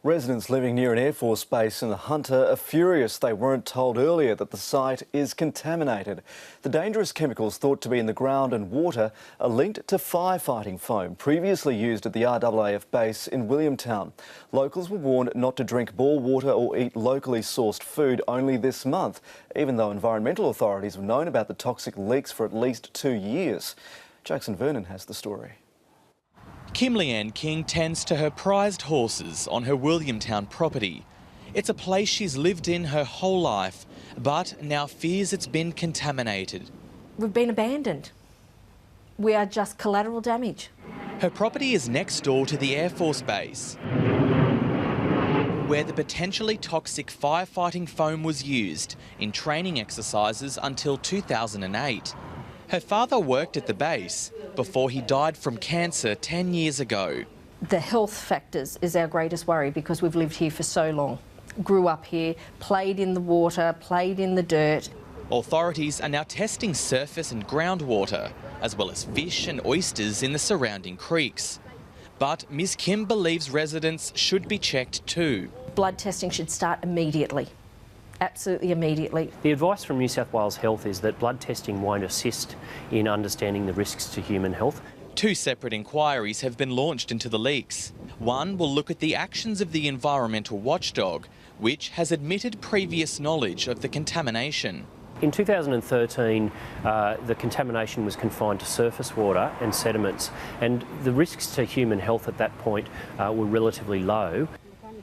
Residents living near an Air Force base in the Hunter are furious they weren't told earlier that the site is contaminated. The dangerous chemicals thought to be in the ground and water are linked to firefighting foam previously used at the RAAF Base in Williamtown. Locals were warned not to drink bore water or eat locally sourced food only this month, even though environmental authorities have known about the toxic leaks for at least 2 years. Jackson Vernon has the story. Kim Leanne King tends to her prized horses on her Williamtown property. It's a place she's lived in her whole life, but now fears it's been contaminated. We've been abandoned. We are just collateral damage. Her property is next door to the Air Force Base, where the potentially toxic firefighting foam was used in training exercises until 2008. Her father worked at the base before he died from cancer 10 years ago. The health factors is our greatest worry because we've lived here for so long. Grew up here, played in the water, played in the dirt. Authorities are now testing surface and groundwater, as well as fish and oysters in the surrounding creeks. But Ms Kim believes residents should be checked too. Blood testing should start immediately. Absolutely immediately. The advice from New South Wales Health is that blood testing won't assist in understanding the risks to human health. 2 separate inquiries have been launched into the leaks. One will look at the actions of the environmental watchdog, which has admitted previous knowledge of the contamination. In 2013, the contamination was confined to surface water and sediments, and the risks to human health at that point were relatively low.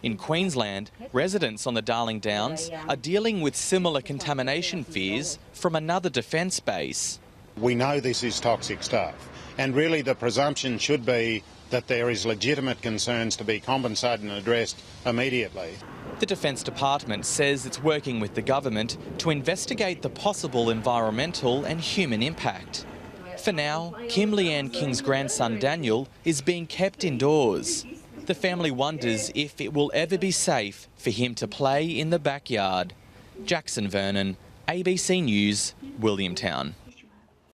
In Queensland, residents on the Darling Downs are dealing with similar contamination fears from another defence base. We know this is toxic stuff, and really the presumption should be that there is legitimate concerns to be compensated and addressed immediately. The Defence Department says it's working with the government to investigate the possible environmental and human impact. For now, Kim Leanne King's grandson Daniel is being kept indoors. The family wonders if it will ever be safe for him to play in the backyard. Jackson Vernon, ABC News, Williamtown.